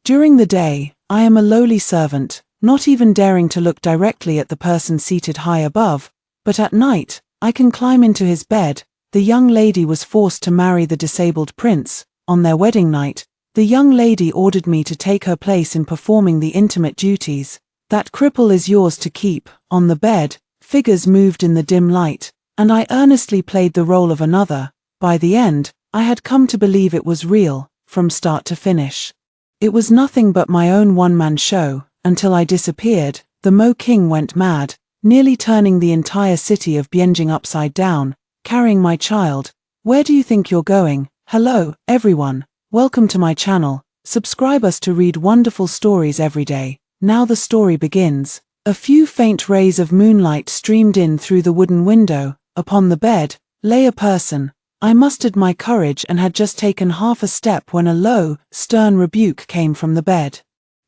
During the day, I am a lowly servant, not even daring to look directly at the person seated high above, but at night, I can climb into his bed. The young lady was forced to marry the disabled prince. On their wedding night, the young lady ordered me to take her place in performing the intimate duties. That cripple is yours to keep. On the bed, figures moved in the dim light, and I earnestly played the role of another. By the end, I had come to believe it was real, from start to finish. It was nothing but my own one-man show, until I disappeared. The Mo King went mad, nearly turning the entire city of Bienjing upside down, carrying my child. Where do you think you're going? Hello, everyone. Welcome to my channel. Subscribe us to read wonderful stories every day. Now the story begins. A few faint rays of moonlight streamed in through the wooden window. Upon the bed lay a person. I mustered my courage and had just taken half a step when a low, stern rebuke came from the bed.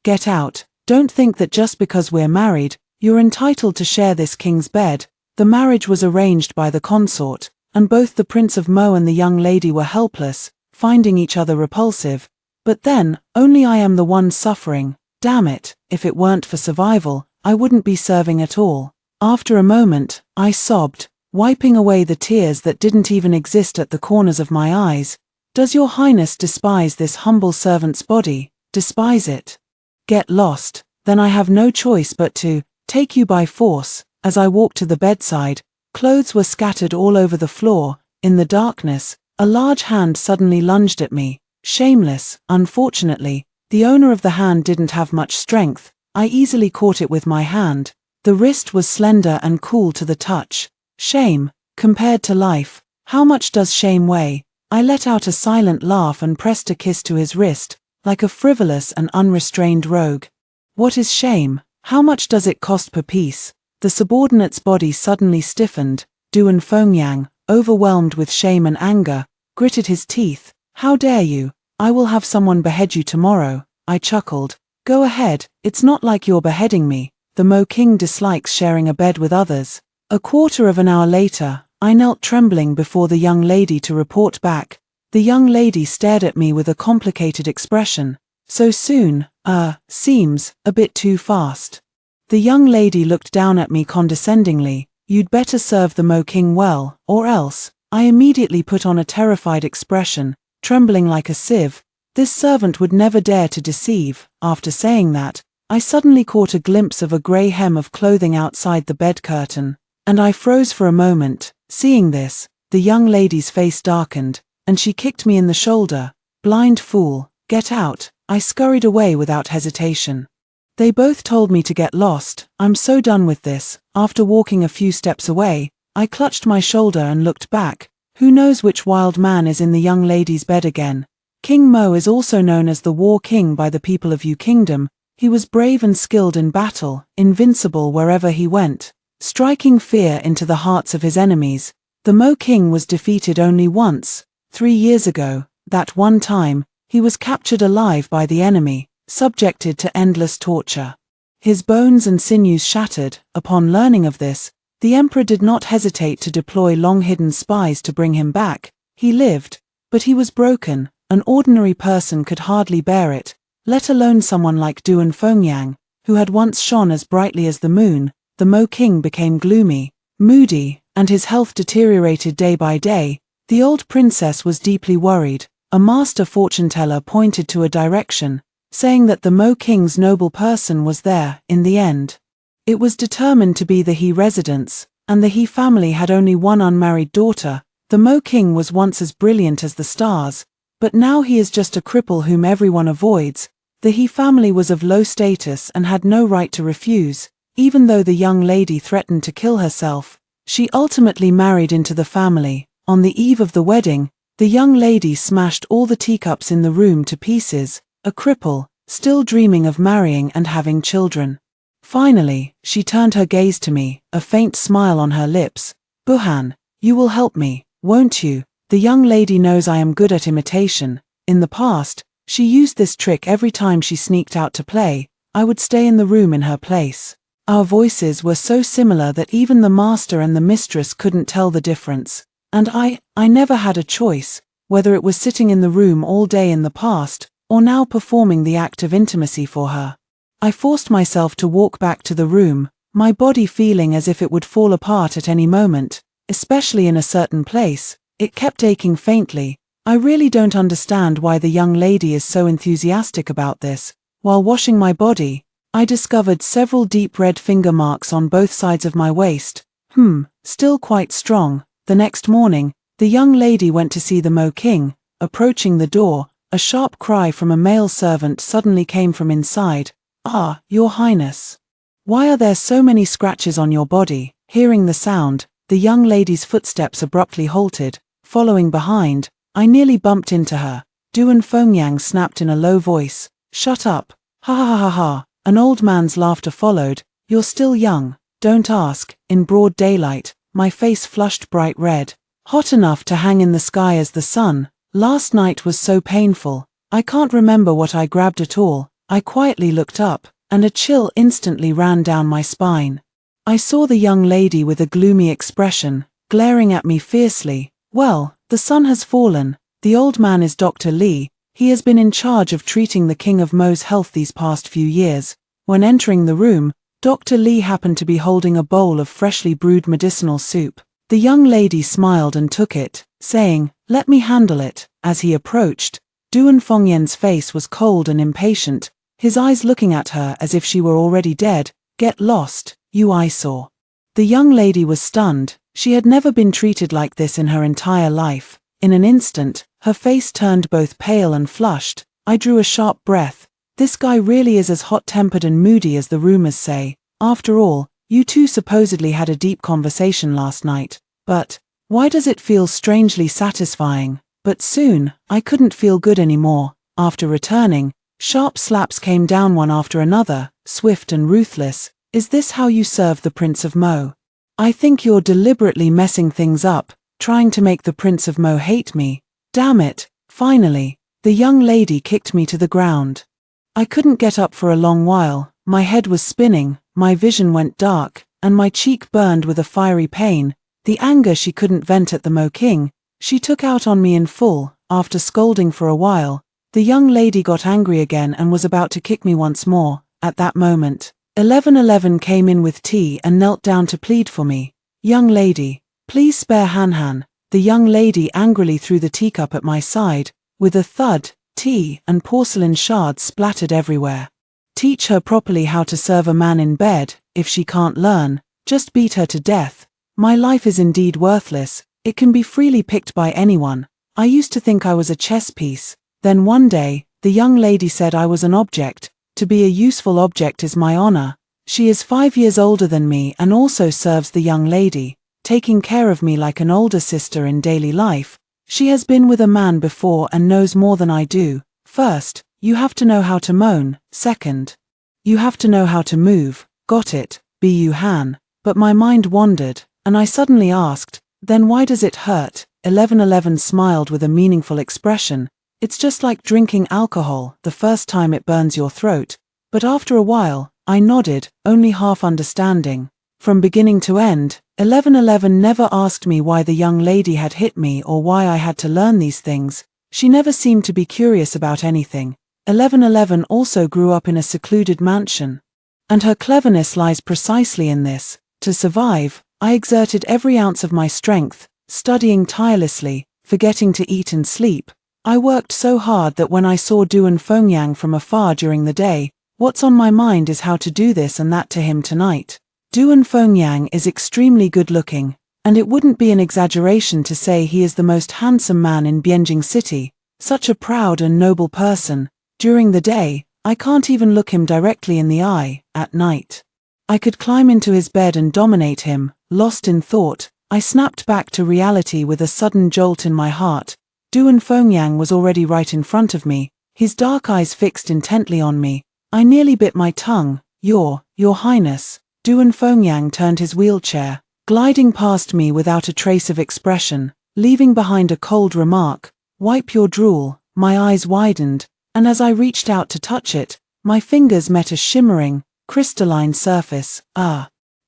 Get out. Don't think that just because we're married, you're entitled to share this king's bed. The marriage was arranged by the consort, and both the Prince of Mo and the young lady were helpless, finding each other repulsive. But then, only I am the one suffering. Damn it, if it weren't for survival, I wouldn't be serving at all. After a moment, I sobbed, wiping away the tears that didn't even exist at the corners of my eyes. Does your highness despise this humble servant's body? Despise it? Get lost. Then I have no choice but to take you by force. As I walked to the bedside, clothes were scattered all over the floor. In the darkness, a large hand suddenly lunged at me. Shameless, unfortunately, the owner of the hand didn't have much strength. I easily caught it with my hand. The wrist was slender and cool to the touch. Shame, compared to life. How much does shame weigh? I let out a silent laugh and pressed a kiss to his wrist, like a frivolous and unrestrained rogue. What is shame? How much does it cost per piece? The subordinate's body suddenly stiffened. Duan Fengyang, overwhelmed with shame and anger, gritted his teeth. How dare you? I will have someone behead you tomorrow. I chuckled. Go ahead, it's not like you're beheading me. The Mo King dislikes sharing a bed with others. A quarter of an hour later, I knelt trembling before the young lady to report back. The young lady stared at me with a complicated expression. So soon? Seems a bit too fast. The young lady looked down at me condescendingly. You'd better serve the Mo King well, or else. I immediately put on a terrified expression, trembling like a sieve. This servant would never dare to deceive. After saying that, I suddenly caught a glimpse of a grey hem of clothing outside the bed curtain, and I froze for a moment. Seeing this, the young lady's face darkened, and she kicked me in the shoulder. Blind fool, get out. I scurried away without hesitation. They both told me to get lost. I'm so done with this. After walking a few steps away, I clutched my shoulder and looked back. Who knows which wild man is in the young lady's bed again? King Mo is also known as the War King by the people of Yu Kingdom. He was brave and skilled in battle, invincible wherever he went, striking fear into the hearts of his enemies. The Mo King was defeated only once, 3 years ago. That one time, he was captured alive by the enemy, subjected to endless torture. His bones and sinews shattered. Upon learning of this, the emperor did not hesitate to deploy long-hidden spies to bring him back. He lived, but he was broken. An ordinary person could hardly bear it, let alone someone like Duan Fengyang, who had once shone as brightly as the moon. The Mo King became gloomy, moody, and his health deteriorated day by day. The old princess was deeply worried. A master fortune-teller pointed to a direction, saying that the Mo King's noble person was there. In the end, it was determined to be the He residence, and the He family had only one unmarried daughter. The Mo King was once as brilliant as the stars, but now he is just a cripple whom everyone avoids. The He family was of low status and had no right to refuse. Even though the young lady threatened to kill herself, she ultimately married into the family. On the eve of the wedding, the young lady smashed all the teacups in the room to pieces, a cripple, still dreaming of marrying and having children. Finally, she turned her gaze to me, a faint smile on her lips. Buhan, you will help me, won't you? The young lady knows I am good at imitation. In the past, she used this trick every time she sneaked out to play. I would stay in the room in her place. Our voices were so similar that even the master and the mistress couldn't tell the difference. And I never had a choice, whether it was sitting in the room all day in the past, or now performing the act of intimacy for her. I forced myself to walk back to the room, my body feeling as if it would fall apart at any moment, especially in a certain place. It kept aching faintly. I really don't understand why the young lady is so enthusiastic about this. While washing my body, I discovered several deep red finger marks on both sides of my waist. Still quite strong. The next morning, the young lady went to see the Mo King. Approaching the door, a sharp cry from a male servant suddenly came from inside. "Ah, Your Highness. Why are there so many scratches on your body?" Hearing the sound, the young lady's footsteps abruptly halted. Following behind, I nearly bumped into her. Duan Fengyang snapped in a low voice, "Shut up." "Ha ha ha ha." An old man's laughter followed. "You're still young. Don't ask." In broad daylight, my face flushed bright red. Hot enough to hang in the sky as the sun. Last night was so painful. I can't remember what I grabbed at all. I quietly looked up, and a chill instantly ran down my spine. I saw the young lady with a gloomy expression, glaring at me fiercely. "Well, the sun has fallen. The old man is Dr. Li. He has been in charge of treating the King of Mo's health these past few years." When entering the room, Dr. Li happened to be holding a bowl of freshly brewed medicinal soup. The young lady smiled and took it, saying, "Let me handle it." As he approached, Duan Fengyan's face was cold and impatient, his eyes looking at her as if she were already dead. "Get lost, you eyesore." The young lady was stunned. She had never been treated like this in her entire life. In an instant, her face turned both pale and flushed. I drew a sharp breath. This guy really is as hot-tempered and moody as the rumors say. After all, you two supposedly had a deep conversation last night. But why does it feel strangely satisfying? But soon, I couldn't feel good anymore. After returning, sharp slaps came down one after another, swift and ruthless. "Is this how you serve the Prince of Mo? I think you're deliberately messing things up, trying to make the Prince of Mo hate me. Damn it." Finally, the young lady kicked me to the ground. I couldn't get up for a long while. My head was spinning, my vision went dark, and my cheek burned with a fiery pain. The anger she couldn't vent at the Mo King, she took out on me in full. After scolding for a while, the young lady got angry again and was about to kick me once more. At that moment, 1111 came in with tea and knelt down to plead for me. "Young lady, please spare Han." The young lady angrily threw the teacup at my side. With a thud, tea and porcelain shards splattered everywhere. "Teach her properly how to serve a man in bed. If she can't learn, just beat her to death. My life is indeed worthless. It can be freely picked by anyone. I used to think I was a chess piece. Then one day, the young lady said I was an object. To be a useful object is my honor." She is 5 years older than me and also serves the young lady, taking care of me like an older sister in daily life. She has been with a man before and knows more than I do. First, you have to know how to moan. Second, you have to know how to move. Got it, Bu Han. But my mind wandered, and I suddenly asked, "Then why does it hurt?" 1111 smiled with a meaningful expression. "It's just like drinking alcohol. The first time it burns your throat, but after a while," I nodded, only half understanding. From beginning to end, 1111 never asked me why the young lady had hit me or why I had to learn these things. She never seemed to be curious about anything. 1111 also grew up in a secluded mansion. And her cleverness lies precisely in this. To survive, I exerted every ounce of my strength, studying tirelessly, forgetting to eat and sleep. I worked so hard that when I saw Duan Fengyang from afar during the day, what's on my mind is how to do this and that to him tonight. Duan Fengyang is extremely good-looking, and it wouldn't be an exaggeration to say he is the most handsome man in Bianjing City. Such a proud and noble person. During the day, I can't even look him directly in the eye. At night, I could climb into his bed and dominate him. Lost in thought, I snapped back to reality with a sudden jolt in my heart. Duan Fengyang was already right in front of me, his dark eyes fixed intently on me. I nearly bit my tongue. Your Highness." Duan Fengyang turned his wheelchair, gliding past me without a trace of expression, leaving behind a cold remark, "Wipe your drool." My eyes widened, and as I reached out to touch it, my fingers met a shimmering, crystalline surface.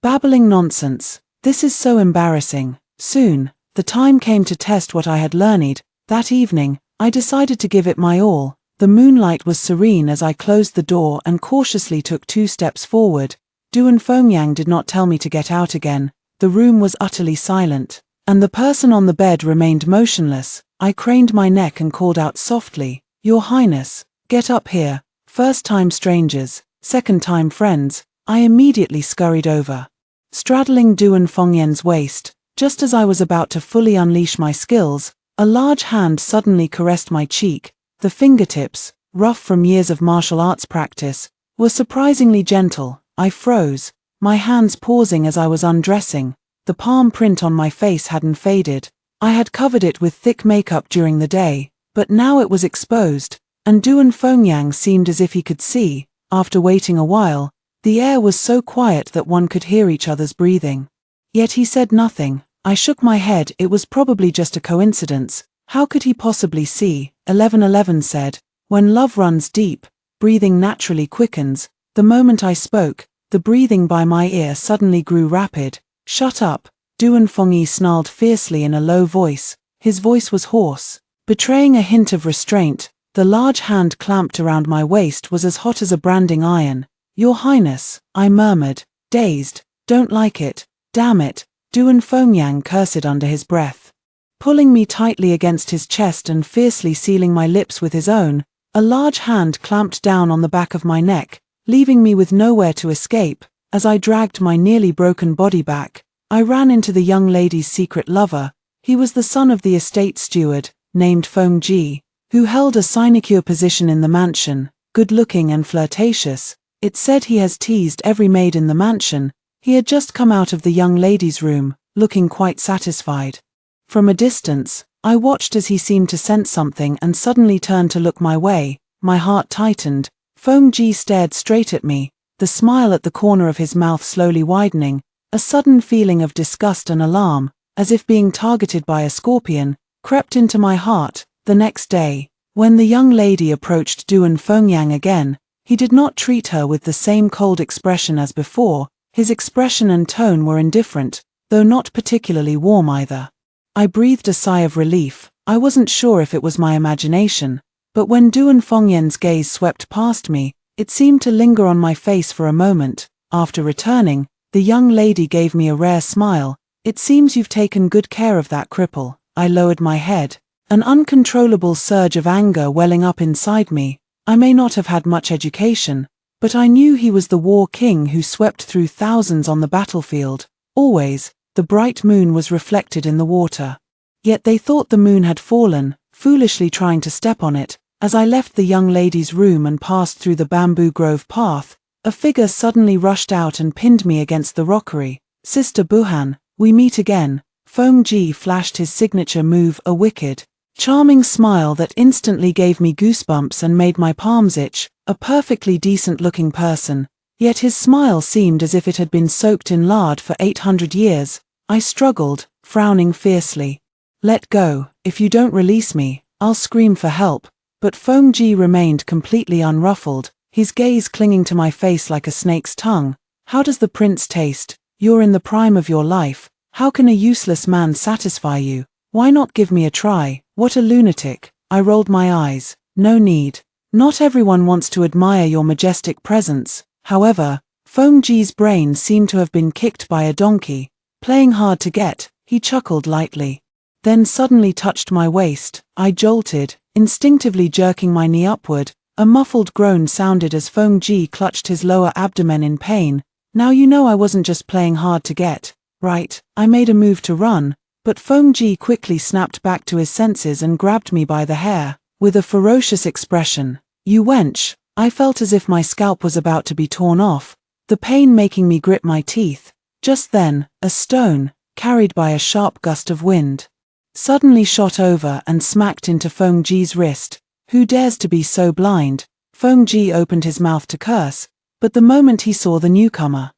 Babbling nonsense. This is so embarrassing. Soon, the time came to test what I had learned. That evening, I decided to give it my all. The moonlight was serene as I closed the door and cautiously took 2 steps forward. Duan Fengyang did not tell me to get out again. The room was utterly silent, and the person on the bed remained motionless. I craned my neck and called out softly, "Your Highness, get up here. First time strangers, second time friends." I immediately scurried over, straddling Duan Fengyang's waist. Just as I was about to fully unleash my skills, a large hand suddenly caressed my cheek. The fingertips, rough from years of martial arts practice, were surprisingly gentle. I froze, my hands pausing as I was undressing. The palm print on my face hadn't faded. I had covered it with thick makeup during the day, but now it was exposed, and Duan Fengyang seemed as if he could see. After waiting a while, the air was so quiet that one could hear each other's breathing. Yet he said nothing. I shook my head. It was probably just a coincidence. How could he possibly see? 1111 said, "When love runs deep, breathing naturally quickens." The moment I spoke, the breathing by my ear suddenly grew rapid. "Shut up," Duan Fengyi snarled fiercely in a low voice. His voice was hoarse, betraying a hint of restraint. The large hand clamped around my waist was as hot as a branding iron. "Your Highness," I murmured, dazed. "Don't like it. Damn it," Duan Fengyang cursed under his breath, pulling me tightly against his chest and fiercely sealing my lips with his own. A large hand clamped down on the back of my neck, leaving me with nowhere to escape. As I dragged my nearly broken body back, I ran into the young lady's secret lover. He was the son of the estate steward, named Feng Ji, who held a sinecure position in the mansion, good-looking and flirtatious. It said he has teased every maid in the mansion. He had just come out of the young lady's room, looking quite satisfied. From a distance, I watched as he seemed to sense something and suddenly turned to look my way. My heart tightened. Feng Ji stared straight at me, the smile at the corner of his mouth slowly widening. A sudden feeling of disgust and alarm, as if being targeted by a scorpion, crept into my heart. The next day, when the young lady approached Duan Fengyang again, he did not treat her with the same cold expression as before. His expression and tone were indifferent, though not particularly warm either. I breathed a sigh of relief. I wasn't sure if it was my imagination, but when Duan Fengyang's gaze swept past me, it seemed to linger on my face for a moment. After returning, the young lady gave me a rare smile. "It seems you've taken good care of that cripple." I lowered my head, an uncontrollable surge of anger welling up inside me. I may not have had much education, but I knew he was the war king who swept through thousands on the battlefield. Always, the bright moon was reflected in the water. Yet they thought the moon had fallen, foolishly trying to step on it. As I left the young lady's room and passed through the bamboo grove path, a figure suddenly rushed out and pinned me against the rockery. "Sister Buhan, we meet again." Feng Ji flashed his signature move, a wicked, charming smile that instantly gave me goosebumps and made my palms itch. A perfectly decent-looking person, yet his smile seemed as if it had been soaked in lard for 800 years. I struggled, frowning fiercely. "Let go. If you don't release me, I'll scream for help." But Feng Ji remained completely unruffled, his gaze clinging to my face like a snake's tongue. "How does the prince taste? You're in the prime of your life. How can a useless man satisfy you? Why not give me a try?" What a lunatic. I rolled my eyes. "No need. Not everyone wants to admire your majestic presence." However, Feng Ji's brain seemed to have been kicked by a donkey. "Playing hard to get," he chuckled lightly, then suddenly touched my waist. I jolted, instinctively jerking my knee upward. A muffled groan sounded as Feng Ji clutched his lower abdomen in pain. "Now you know I wasn't just playing hard to get, right?" I made a move to run, but Feng Ji quickly snapped back to his senses and grabbed me by the hair, with a ferocious expression. "You wench." I felt as if my scalp was about to be torn off, the pain making me grit my teeth. Just then, a stone, carried by a sharp gust of wind, suddenly shot over and smacked into Feng Ji's wrist. "Who dares to be so blind?" Feng Ji opened his mouth to curse, but the moment he saw the newcomer,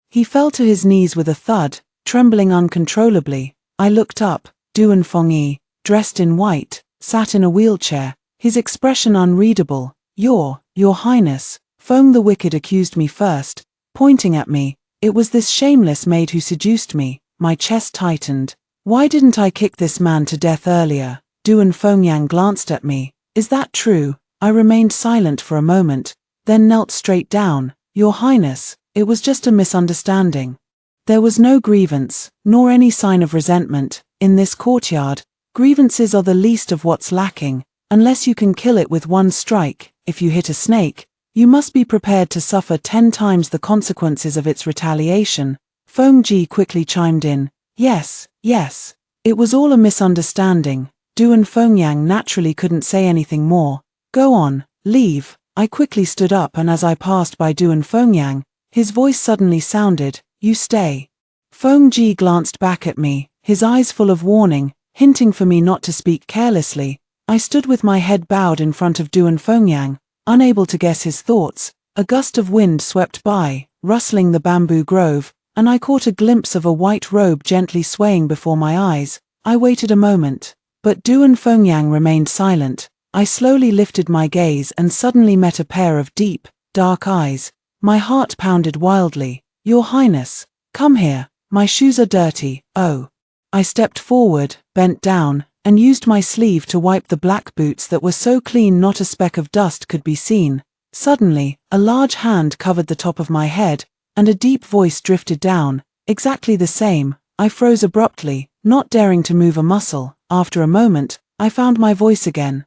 he fell to his knees with a thud, trembling uncontrollably. I looked up. Duan Fengyi, dressed in white, sat in a wheelchair, his expression unreadable. Your Highness." Feng the Wicked accused me first, pointing at me. It was this shameless maid who seduced me. My chest tightened. Why didn't I kick this man to death earlier? Duan Fengyang glanced at me. "Is that true?" I remained silent for a moment, then knelt straight down. Your Highness, it was just a misunderstanding. There was no grievance, nor any sign of resentment. In this courtyard, grievances are the least of what's lacking. Unless you can kill it with one strike, if you hit a snake, you must be prepared to suffer 10 times the consequences of its retaliation. Feng Ji quickly chimed in. Yes, yes. It was all a misunderstanding. Du and Fengyang naturally couldn't say anything more. Go on, leave. I quickly stood up, and as I passed by Du and Fengyang, his voice suddenly sounded, you stay. Feng Ji glanced back at me, his eyes full of warning, hinting for me not to speak carelessly. I stood with my head bowed in front of Du and Fengyang, unable to guess his thoughts. A gust of wind swept by, rustling the bamboo grove, and I caught a glimpse of a white robe gently swaying before my eyes. I waited a moment, but Du and Fengyang remained silent. I slowly lifted my gaze and suddenly met a pair of deep, dark eyes. My heart pounded wildly. Your Highness, come here, my shoes are dirty. Oh. I stepped forward, bent down, and used my sleeve to wipe the black boots that were so clean not a speck of dust could be seen. Suddenly, a large hand covered the top of my head, and a deep voice drifted down, exactly the same. I froze abruptly, not daring to move a muscle. After a moment, I found my voice again.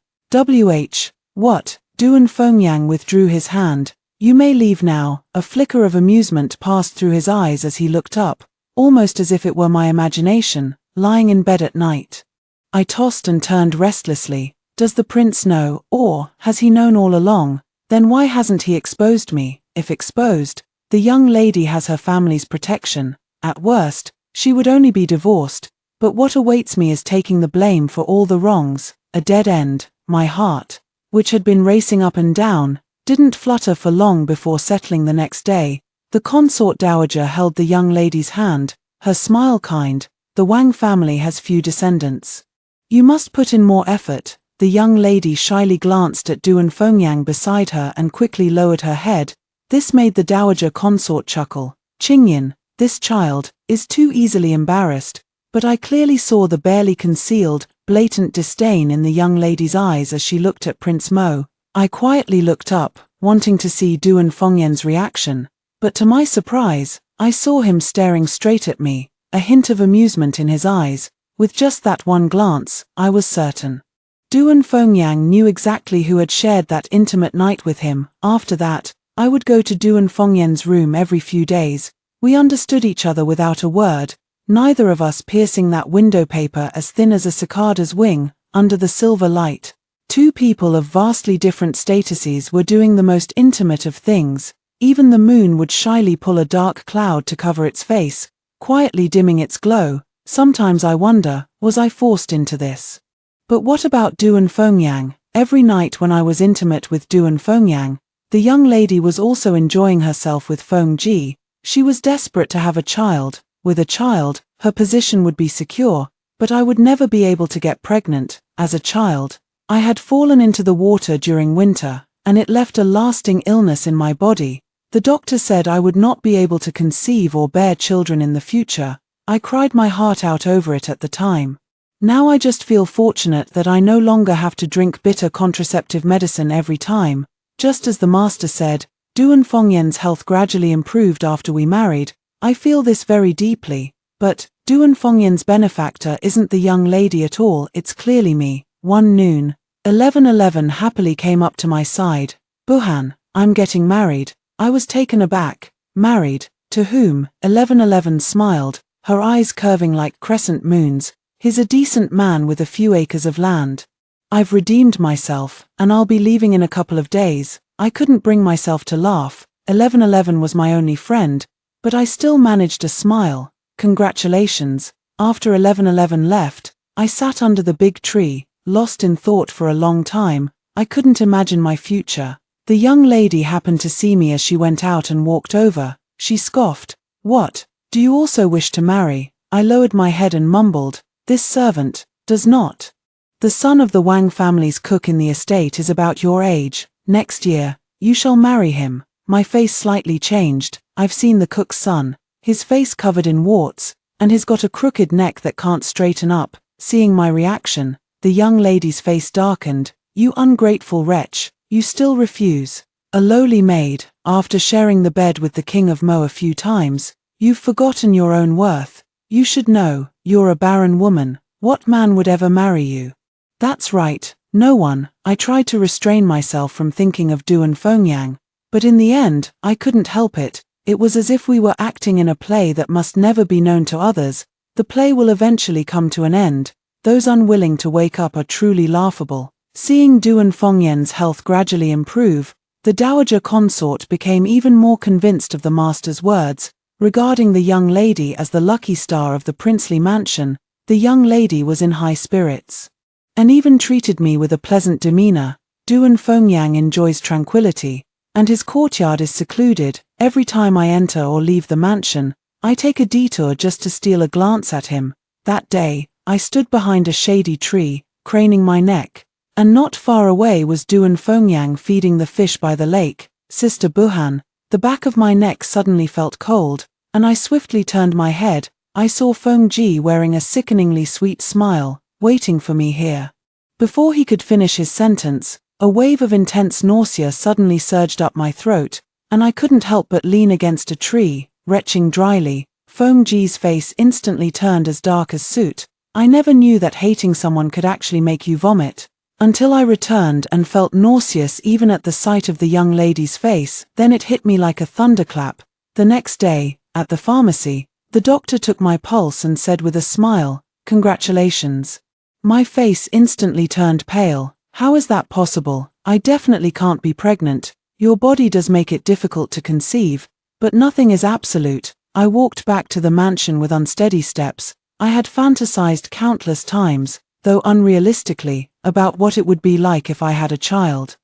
What? Du and Fengyang withdrew his hand. You may leave now. A flicker of amusement passed through his eyes as he looked up, almost as if it were my imagination, lying in bed at night. I tossed and turned restlessly. Does the prince know, or has he known all along? Then why hasn't he exposed me? If exposed, the young lady has her family's protection. At worst, she would only be divorced. But what awaits me is taking the blame for all the wrongs. A dead end. My heart, which had been racing up and down, didn't flutter for long before settling the next day. The consort dowager held the young lady's hand, her smile kind. The Wang family has few descendants. You must put in more effort. The young lady shyly glanced at Du and Fengyang beside her and quickly lowered her head. This made the dowager consort chuckle. Qingyan, this child, is too easily embarrassed. But I clearly saw the barely concealed, blatant disdain in the young lady's eyes as she looked at Prince Mo. I quietly looked up, wanting to see Du and Fengyan's reaction. But to my surprise, I saw him staring straight at me, a hint of amusement in his eyes. With just that one glance, I was certain. Du and Fengyang knew exactly who had shared that intimate night with him. After that, I would go to Du and Fengyan's room every few days. We understood each other without a word, neither of us piercing that window paper as thin as a cicada's wing, under the silver light. Two people of vastly different statuses were doing the most intimate of things. Even the moon would shyly pull a dark cloud to cover its face, quietly dimming its glow. Sometimes I wonder, was I forced into this? But what about Du and Fengyang? Every night when I was intimate with Du and Fengyang, the young lady was also enjoying herself with Feng Ji. She was desperate to have a child. With a child, her position would be secure, but I would never be able to get pregnant. As a child, I had fallen into the water during winter, and it left a lasting illness in my body. The doctor said I would not be able to conceive or bear children in the future. I cried my heart out over it at the time. Now I just feel fortunate that I no longer have to drink bitter contraceptive medicine every time. Just as the master said, Du and Fengyan's health gradually improved after we married. I feel this very deeply. But Du and Fengyan's benefactor isn't the young lady at all, it's clearly me. One noon, 11:11 happily came up to my side. Buhan, I'm getting married. I was taken aback. Married? To whom? 11:11 smiled, her eyes curving like crescent moons. He's a decent man with a few acres of land. I've redeemed myself, and I'll be leaving in a couple of days. I couldn't bring myself to laugh. 11:11 was my only friend, but I still managed to smile. Congratulations. After 11:11 left, I sat under the big tree, lost in thought for a long time. I couldn't imagine my future. The young lady happened to see me as she went out and walked over. She scoffed. What? Do you also wish to marry? I lowered my head and mumbled, this servant does not. The son of the Wang family's cook in the estate is about your age. Next year, you shall marry him. My face slightly changed. I've seen the cook's son. His face covered in warts, and he's got a crooked neck that can't straighten up. Seeing my reaction, the young lady's face darkened. You ungrateful wretch. You still refuse. A lowly maid, after sharing the bed with the king of Mo a few times, you've forgotten your own worth. You should know, you're a barren woman. What man would ever marry you? That's right, no one. I tried to restrain myself from thinking of Duan Fengyang, but in the end, I couldn't help it. It was as if we were acting in a play that must never be known to others. The play will eventually come to an end. Those unwilling to wake up are truly laughable. Seeing Duan Fengyang's health gradually improve, the dowager consort became even more convinced of the master's words, regarding the young lady as the lucky star of the princely mansion. The young lady was in high spirits, and even treated me with a pleasant demeanor. Duan Fengyang enjoys tranquility, and his courtyard is secluded. Every time I enter or leave the mansion, I take a detour just to steal a glance at him. That day, I stood behind a shady tree, craning my neck, and not far away was Duan Fengyang feeding the fish by the lake. Sister Buhan, the back of my neck suddenly felt cold, and I swiftly turned my head. I saw Fengji wearing a sickeningly sweet smile, waiting for me here. Before he could finish his sentence, a wave of intense nausea suddenly surged up my throat, and I couldn't help but lean against a tree, retching dryly. Fengji's face instantly turned as dark as soot. I never knew that hating someone could actually make you vomit, until I returned and felt nauseous even at the sight of the young lady's face. Then it hit me like a thunderclap. The next day, at the pharmacy, the doctor took my pulse and said with a smile, "Congratulations." My face instantly turned pale. How is that possible? I definitely can't be pregnant. Your body does make it difficult to conceive, but nothing is absolute. I walked back to the mansion with unsteady steps. I had fantasized countless times, though unrealistically, about what it would be like if I had a child.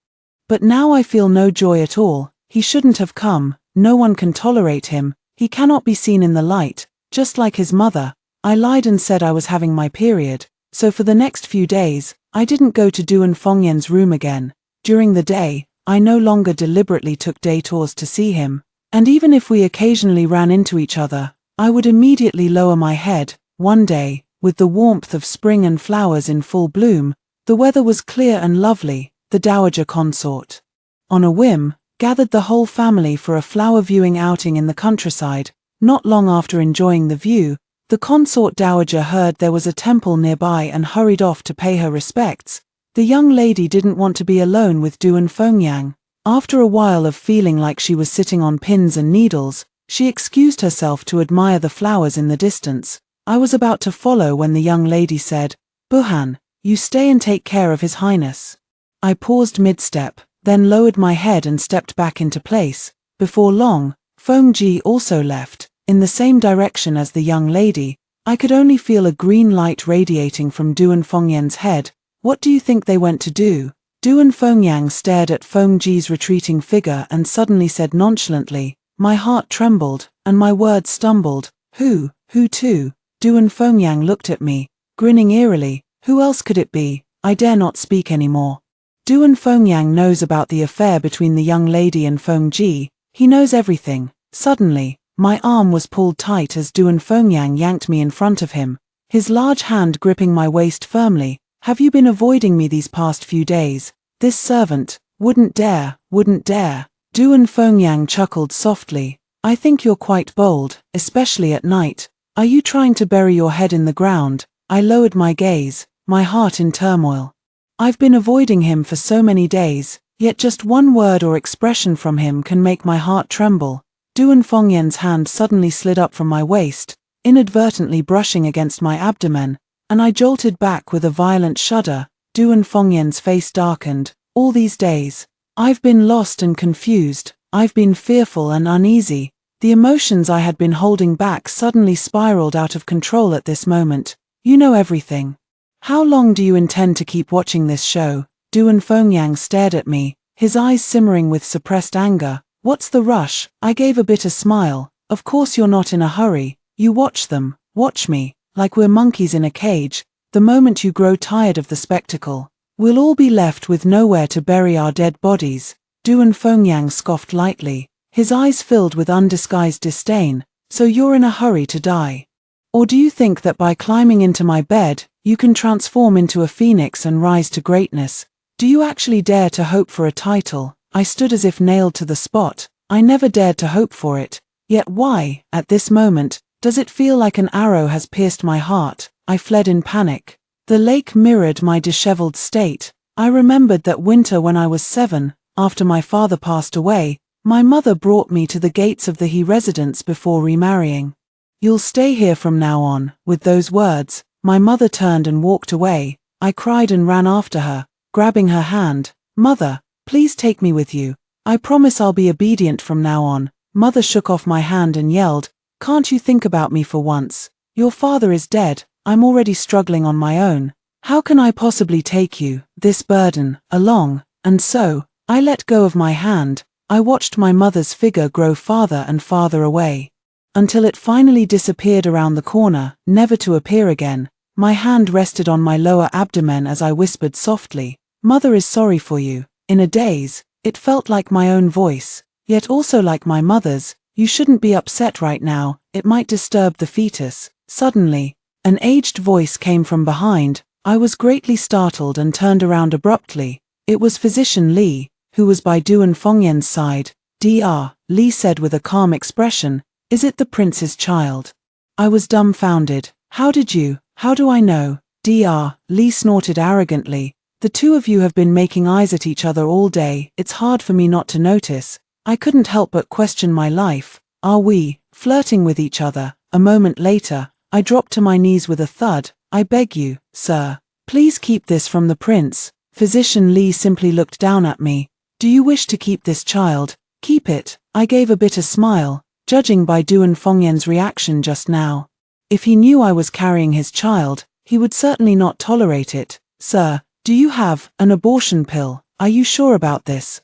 But now I feel no joy at all. He shouldn't have come. No one can tolerate him. He cannot be seen in the light, just like his mother. I lied and said I was having my period, so for the next few days, I didn't go to Duan Fengyang's room again. During the day, I no longer deliberately took detours to see him, and even if we occasionally ran into each other, I would immediately lower my head. One day, with the warmth of spring and flowers in full bloom, the weather was clear and lovely. The dowager consort, on a whim, gathered the whole family for a flower viewing outing in the countryside. Not long after enjoying the view, the consort dowager heard there was a temple nearby and hurried off to pay her respects. The young lady didn't want to be alone with Duan Fengyang. After a while of feeling like she was sitting on pins and needles, she excused herself to admire the flowers in the distance. I was about to follow when the young lady said, "Buhan, you stay and take care of His Highness." I paused mid-step, then lowered my head and stepped back into place. Before long, Fengji also left, in the same direction as the young lady. I could only feel a green light radiating from Duan Fengyang's head. What do you think they went to do? Duan Fengyang stared at Fengji's retreating figure and suddenly said nonchalantly. My heart trembled, and my words stumbled. Who to? Duan Fengyang looked at me, grinning eerily. Who else could it be? I dare not speak anymore. Duan Fengyang knows about the affair between the young lady and Fengji. He knows everything. Suddenly, my arm was pulled tight as Duan Fengyang yanked me in front of him, his large hand gripping my waist firmly. Have you been avoiding me these past few days? This servant wouldn't dare. Duan Fengyang chuckled softly. I think you're quite bold, especially at night. Are you trying to bury your head in the ground? I lowered my gaze, my heart in turmoil. I've been avoiding him for so many days, yet just one word or expression from him can make my heart tremble. Duan Fengyang's hand suddenly slid up from my waist, inadvertently brushing against my abdomen, and I jolted back with a violent shudder. Duan Fengyang's face darkened. All these days, I've been lost and confused. I've been fearful and uneasy. The emotions I had been holding back suddenly spiraled out of control at this moment. You know everything. How long do you intend to keep watching this show? Duan Fengyang stared at me, his eyes simmering with suppressed anger. What's the rush? I gave a bitter smile. Of course you're not in a hurry. You watch them, watch me, like we're monkeys in a cage. The moment you grow tired of the spectacle, we'll all be left with nowhere to bury our dead bodies. Duan Fengyang scoffed lightly, his eyes filled with undisguised disdain. So you're in a hurry to die? Or do you think that by climbing into my bed, you can transform into a phoenix and rise to greatness? Do you actually dare to hope for a title? I stood as if nailed to the spot. I never dared to hope for it. Yet why, at this moment, does it feel like an arrow has pierced my heart? I fled in panic. The lake mirrored my disheveled state. I remembered that winter when I was 7, after my father passed away, my mother brought me to the gates of the He residence before remarrying. You'll stay here from now on. With those words, my mother turned and walked away. I cried and ran after her, grabbing her hand. Mother, please take me with you. I promise I'll be obedient from now on. Mother shook off my hand and yelled, can't you think about me for once? Your father is dead. I'm already struggling on my own. How can I possibly take you, this burden, along? And so, I let go of my hand. I watched my mother's figure grow farther and farther away, until it finally disappeared around the corner, never to appear again. My hand rested on my lower abdomen as I whispered softly, Mother is sorry for you. In a daze, it felt like my own voice, yet also like my mother's. You shouldn't be upset right now, it might disturb the fetus. Suddenly, an aged voice came from behind. I was greatly startled and turned around abruptly. It was Physician Lee, who was by Duan Fengyan's side. Dr. Lee said with a calm expression, is it the prince's child? I was dumbfounded. How do I know? Dr. Lee snorted arrogantly. The two of you have been making eyes at each other all day. It's hard for me not to notice. I couldn't help but question my life. Are we flirting with each other? A moment later, I dropped to my knees with a thud. I beg you, sir, please keep this from the prince. Physician Lee simply looked down at me. Do you wish to keep this child? Keep it. I gave a bitter smile, judging by Duan Fengyan's reaction just now. If he knew I was carrying his child, he would certainly not tolerate it. Sir, do you have an abortion pill? Are you sure about this?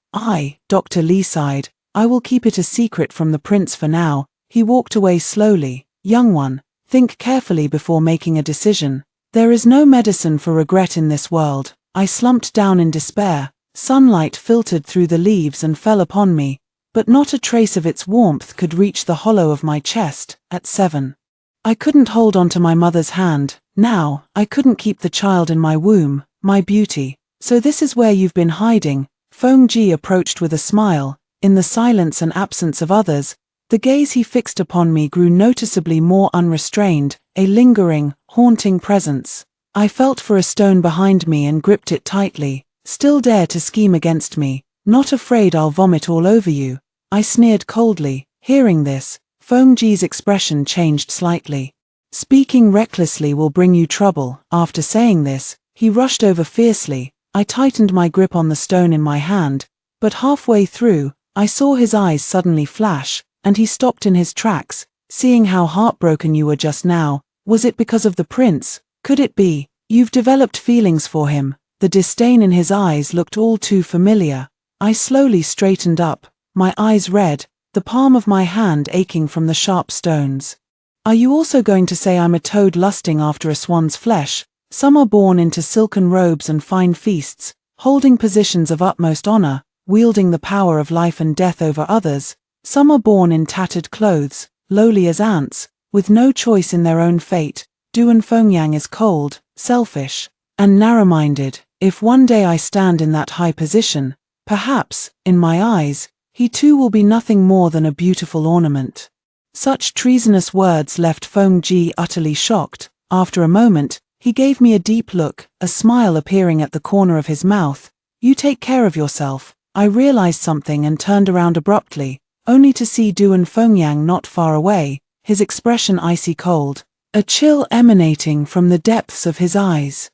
Dr. Lee sighed. I will keep it a secret from the prince for now. He walked away slowly. Young one, think carefully before making a decision. There is no medicine for regret in this world. I slumped down in despair. Sunlight filtered through the leaves and fell upon me, but not a trace of its warmth could reach the hollow of my chest. At 7, I couldn't hold on to my mother's hand. Now, I couldn't keep the child in my womb, my beauty. So this is where you've been hiding. Feng Ji approached with a smile. In the silence and absence of others, the gaze he fixed upon me grew noticeably more unrestrained, a lingering, haunting presence. I felt for a stone behind me and gripped it tightly. Still dare to scheme against me, not afraid I'll vomit all over you. I sneered coldly. Hearing this, Feng Ji's expression changed slightly. Speaking recklessly will bring you trouble. After saying this, he rushed over fiercely. I tightened my grip on the stone in my hand, but halfway through, I saw his eyes suddenly flash, and he stopped in his tracks. Seeing how heartbroken you were just now, was it because of the prince? Could it be? You've developed feelings for him. The disdain in his eyes looked all too familiar. I slowly straightened up, my eyes red, the palm of my hand aching from the sharp stones. Are you also going to say I'm a toad lusting after a swan's flesh? Some are born into silken robes and fine feasts, holding positions of utmost honor, wielding the power of life and death over others. Some are born in tattered clothes, lowly as ants, with no choice in their own fate. Duan Fengyang is cold, selfish, and narrow-minded. If one day I stand in that high position, perhaps, in my eyes, he too will be nothing more than a beautiful ornament. Such treasonous words left Feng Ji utterly shocked. After a moment, he gave me a deep look, a smile appearing at the corner of his mouth. You take care of yourself. I realized something and turned around abruptly, only to see Duan Fengyang not far away, his expression icy cold, a chill emanating from the depths of his eyes.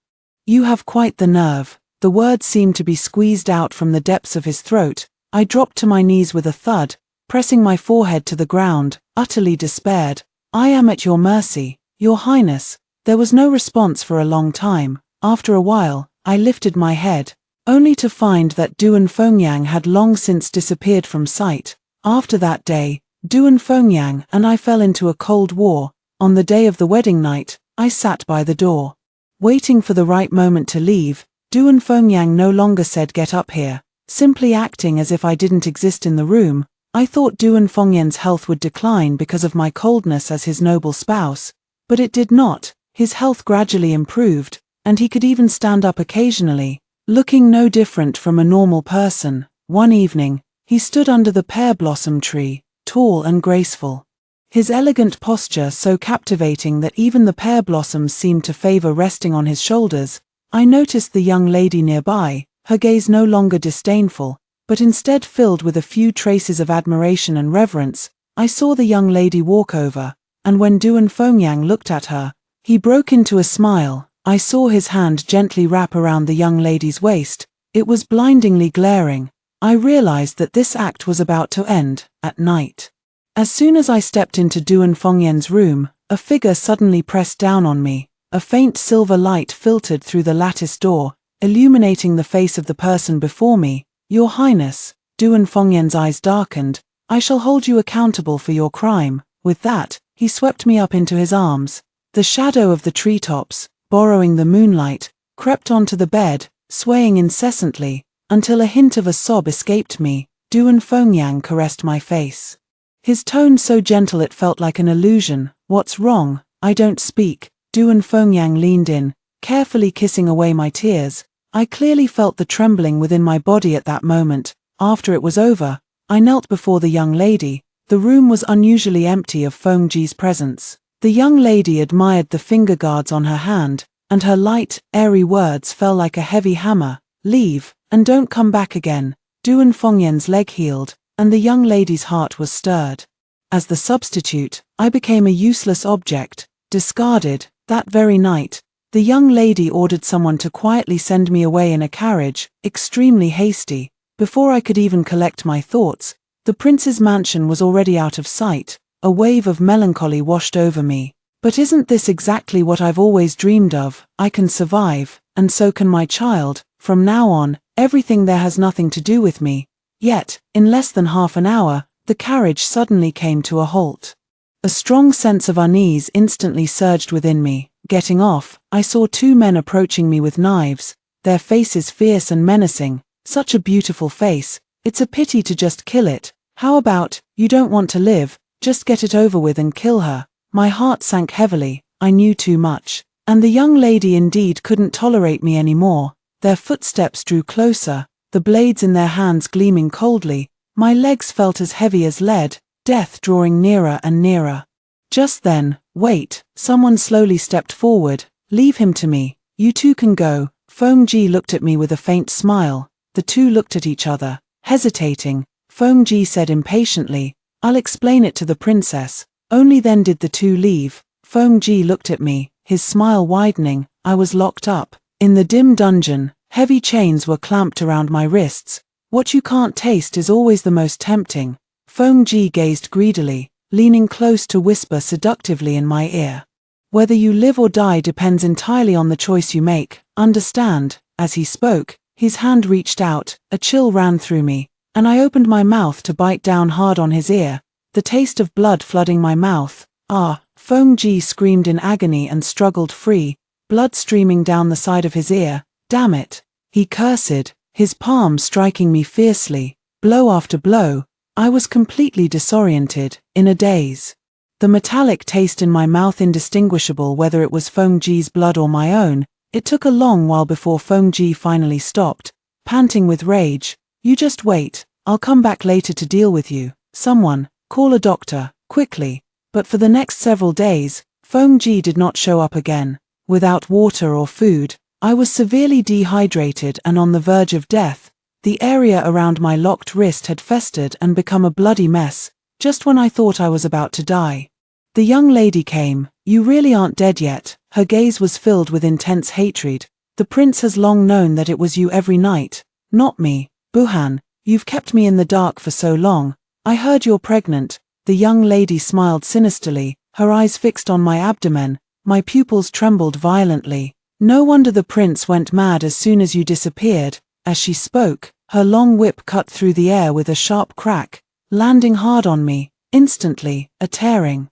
You have quite the nerve. The words seemed to be squeezed out from the depths of his throat. I dropped to my knees with a thud, pressing my forehead to the ground, utterly despaired. I am at your mercy, Your Highness. There was no response for a long time. After a while, I lifted my head, only to find that Duan Fengyang had long since disappeared from sight. After that day, Duan Fengyang and I fell into a cold war. On the day of the wedding night, I sat by the door, waiting for the right moment to leave. Duan Fengyang no longer said get up here, simply acting as if I didn't exist in the room. I thought Duan Fengyang's health would decline because of my coldness as his noble spouse, but it did not. His health gradually improved, and he could even stand up occasionally. looking no different from a normal person. One evening, he stood under the pear blossom tree, tall and graceful. His elegant posture so captivating that even the pear blossoms seemed to favor resting on his shoulders. I noticed the young lady nearby, her gaze no longer disdainful, but instead filled with a few traces of admiration and reverence. I saw the young lady walk over, and when Duan Fengyang looked at her, he broke into a smile. I saw his hand gently wrap around the young lady's waist. It was blindingly glaring. I realized that this act was about to end. At night, as soon as I stepped into Duan Fengyang's room, a figure suddenly pressed down on me. A faint silver light filtered through the lattice door, illuminating the face of the person before me. Your Highness, Duan Fengyang's eyes darkened. I shall hold you accountable for your crime. With that, he swept me up into his arms. The shadow of the treetops, borrowing the moonlight, crept onto the bed, swaying incessantly, until a hint of a sob escaped me. Duan Fengyang caressed my face, his tone so gentle it felt like an illusion. What's wrong? I don't speak. Duan Fengyang leaned in, carefully kissing away my tears. I clearly felt the trembling within my body at that moment. After it was over, I knelt before the young lady. The room was unusually empty of Fengji's presence. The young lady admired the finger guards on her hand, and her light, airy words fell like a heavy hammer. Leave, and don't come back again. Duan Fengyang's leg healed, and the young lady's heart was stirred. As the substitute, I became a useless object, discarded. That very night, the young lady ordered someone to quietly send me away in a carriage, extremely hasty. Before I could even collect my thoughts, the prince's mansion was already out of sight. A wave of melancholy washed over me. But isn't this exactly what I've always dreamed of? I can survive, and so can my child. From now on, everything there has nothing to do with me. Yet, in less than half an hour, the carriage suddenly came to a halt. A strong sense of unease instantly surged within me. Getting off, I saw two men approaching me with knives, their faces fierce and menacing. Such a beautiful face. It's a pity to just kill it. How about, you don't want to live, just get it over with and kill her? My heart sank heavily. I knew too much. And the young lady indeed couldn't tolerate me anymore. Their footsteps drew closer, the blades in their hands gleaming coldly. My legs felt as heavy as lead, death drawing nearer and nearer. Just then, wait, someone slowly stepped forward. Leave him to me. You two can go. Fengji looked at me with a faint smile. The two looked at each other, hesitating. Fengji said impatiently, I'll explain it to the princess. Only then did the two leave. Fengji looked at me, his smile widening. I was locked up. In the dim dungeon, heavy chains were clamped around my wrists. What you can't taste is always the most tempting. Fengji gazed greedily, leaning close to whisper seductively in my ear. Whether you live or die depends entirely on the choice you make. Understand? As he spoke, his hand reached out, a chill ran through me, and I opened my mouth to bite down hard on his ear, the taste of blood flooding my mouth. Ah! Fengji screamed in agony and struggled free, blood streaming down the side of his ear. Damn it! He cursed, his palm striking me fiercely, blow after blow. I was completely disoriented, in a daze. The metallic taste in my mouth indistinguishable whether it was Fengji's blood or my own. It took a long while before Fengji finally stopped, panting with rage. You just wait, I'll come back later to deal with you. Someone, call a doctor, quickly. But for the next several days, Fengji did not show up again. Without water or food, I was severely dehydrated and on the verge of death. The area around my locked wrist had festered and become a bloody mess, just when I thought I was about to die. The young lady came. You really aren't dead yet. Her gaze was filled with intense hatred. The prince has long known that it was you every night, not me. Buhan, you've kept me in the dark for so long. I heard you're pregnant. The young lady smiled sinisterly, her eyes fixed on my abdomen. My pupils trembled violently. No wonder the prince went mad as soon as you disappeared. As she spoke, her long whip cut through the air with a sharp crack, landing hard on me. Instantly, a tearing,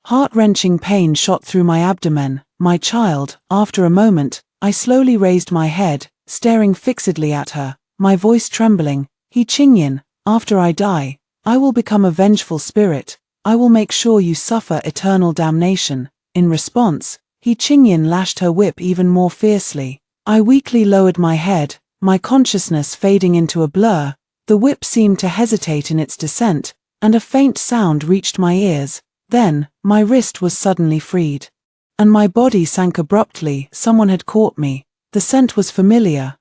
heart-wrenching pain shot through my abdomen. My child. After a moment, I slowly raised my head, staring fixedly at her, my voice trembling. He Qingyan, after I die, I will become a vengeful spirit. I will make sure you suffer eternal damnation. In response, He Qingyan lashed her whip even more fiercely. I weakly lowered my head, my consciousness fading into a blur. The whip seemed to hesitate in its descent, and a faint sound reached my ears. Then, my wrist was suddenly freed. And my body sank abruptly. Someone had caught me. The scent was familiar,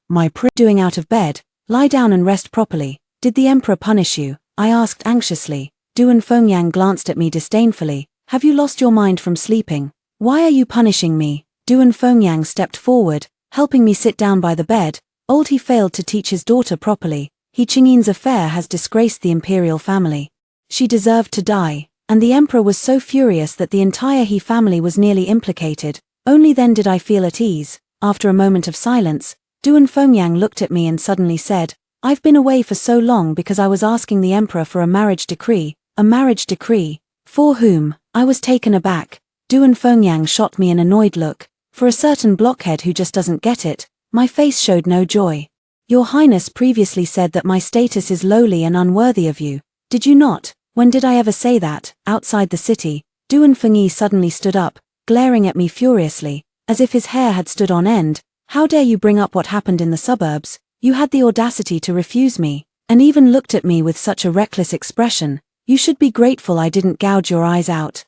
Doing out of bed, lie down and rest properly. Did the Emperor punish you? I asked anxiously. Duan Fengyang glanced at me disdainfully. Have you lost your mind from sleeping? Why are you punishing me? Duan Fengyang stepped forward, helping me sit down by the bed. He failed to teach his daughter properly. Qingyin's affair has disgraced the imperial family. She deserved to die, and the Emperor was so furious that the entire He family was nearly implicated. Only then did I feel at ease. After a moment of silence, Duan Fengyang looked at me and suddenly said, I've been away for so long because I was asking the Emperor for a marriage decree. A marriage decree? For whom? I was taken aback. Duan Fengyang shot me an annoyed look. For a certain blockhead who just doesn't get it. My face showed no joy. Your Highness previously said that my status is lowly and unworthy of you. Did you not? When did I ever say that? Outside the city, Duan Fengyi suddenly stood up, glaring at me furiously, as if his hair had stood on end. How dare you bring up what happened in the suburbs? You had the audacity to refuse me, and even looked at me with such a reckless expression. You should be grateful I didn't gouge your eyes out.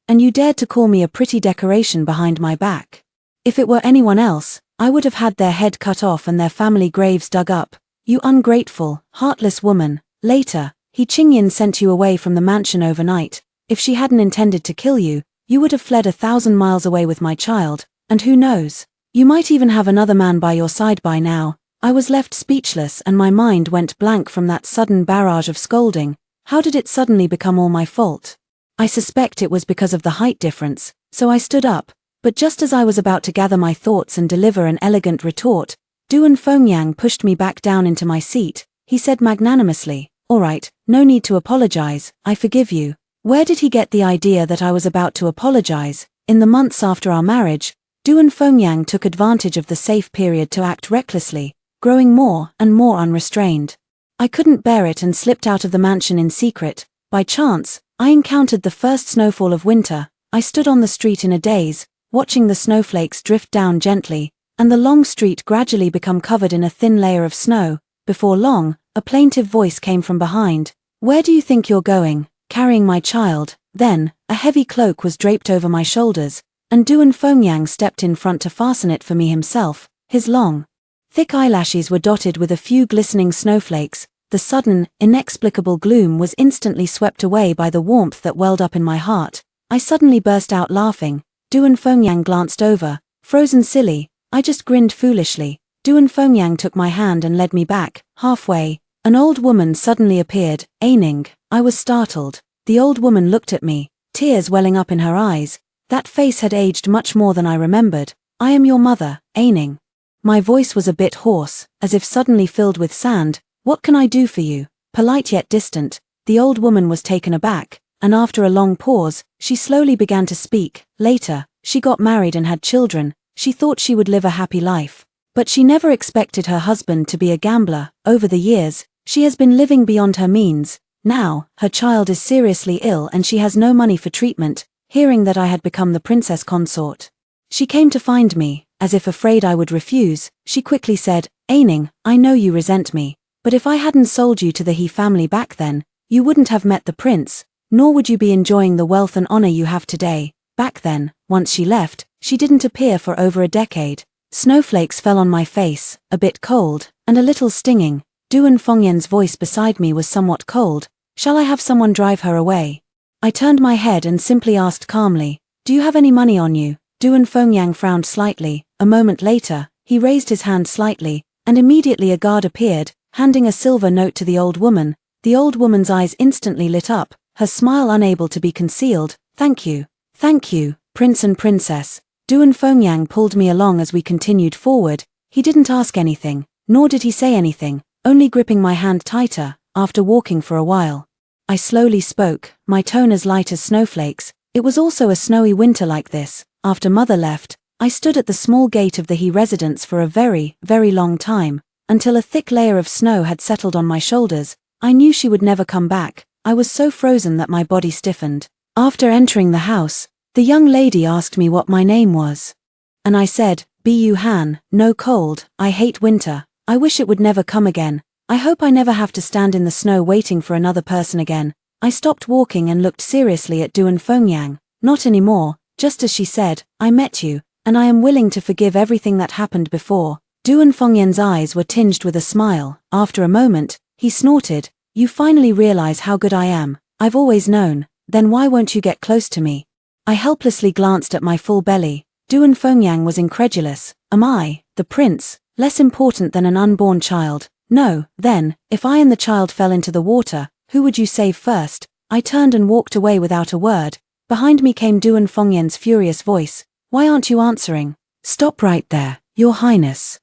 And you dared to call me a pretty decoration behind my back. If it were anyone else, I would have had their head cut off and their family graves dug up. You ungrateful, heartless woman. Later, Qingyin sent you away from the mansion overnight. If she hadn't intended to kill you, you would have fled 1,000 miles away with my child, and who knows? You might even have another man by your side by now. I was left speechless and my mind went blank from that sudden barrage of scolding. How did it suddenly become all my fault? I suspect it was because of the height difference, so I stood up, but just as I was about to gather my thoughts and deliver an elegant retort, Duan Fengyang pushed me back down into my seat. He said magnanimously, All right, no need to apologize, I forgive you. Where did he get the idea that I was about to apologize? In the months after our marriage, Duan Fengyang took advantage of the safe period to act recklessly, growing more and more unrestrained. I couldn't bear it and slipped out of the mansion in secret. By chance, I encountered the first snowfall of winter. I stood on the street in a daze, watching the snowflakes drift down gently, and the long street gradually become covered in a thin layer of snow. Before long, a plaintive voice came from behind. Where do you think you're going? Carrying my child. Then, a heavy cloak was draped over my shoulders, and Duan Fengyang stepped in front to fasten it for me himself. His long, thick eyelashes were dotted with a few glistening snowflakes. The sudden, inexplicable gloom was instantly swept away by the warmth that welled up in my heart. I suddenly burst out laughing. Duan Fengyang glanced over. Frozen silly. I just grinned foolishly. Duan Fengyang took my hand and led me back. Halfway, an old woman suddenly appeared. Aining. I was startled. The old woman looked at me, tears welling up in her eyes. That face had aged much more than I remembered. I am your mother, Aining. My voice was a bit hoarse, as if suddenly filled with sand. What can I do for you? Polite yet distant, the old woman was taken aback, and after a long pause, she slowly began to speak. Later, she got married and had children. She thought she would live a happy life. But she never expected her husband to be a gambler. Over the years, she has been living beyond her means. Now, her child is seriously ill and she has no money for treatment. Hearing that I had become the princess consort, she came to find me. As if afraid I would refuse, she quickly said, Aining, I know you resent me. But if I hadn't sold you to the He family back then, you wouldn't have met the prince, nor would you be enjoying the wealth and honor you have today. Back then, once she left, she didn't appear for over a decade. Snowflakes fell on my face, a bit cold, and a little stinging. Duan Fengyang's voice beside me was somewhat cold. Shall I have someone drive her away? I turned my head and simply asked calmly, Do you have any money on you? Duan Fengyang frowned slightly. A moment later, he raised his hand slightly, and immediately a guard appeared, handing a silver note to the old woman. The old woman's eyes instantly lit up, her smile unable to be concealed. Thank you, Prince and Princess. Duan Fengyang pulled me along as we continued forward. He didn't ask anything, nor did he say anything, only gripping my hand tighter. After walking for a while, I slowly spoke, my tone as light as snowflakes. It was also a snowy winter like this. After Mother left, I stood at the small gate of the He residence for a very, very long time, until a thick layer of snow had settled on my shoulders. I knew she would never come back. I was so frozen that my body stiffened. After entering the house, the young lady asked me what my name was. And I said, Bu Han, no cold, I hate winter. I wish it would never come again. I hope I never have to stand in the snow waiting for another person again. I stopped walking and looked seriously at Duan Fengyang. Not anymore, just as she said, I met you, and I am willing to forgive everything that happened before. Duan Fengyang's eyes were tinged with a smile. After a moment, he snorted, you finally realize how good I am. I've always known. Then why won't you get close to me? I helplessly glanced at my full belly. Duan Fengyang was incredulous. Am I, the prince, less important than an unborn child? No, then, if I and the child fell into the water, who would you save first? I turned and walked away without a word. Behind me came Duan Fengyang's furious voice. Why aren't you answering? Stop right there, Your Highness.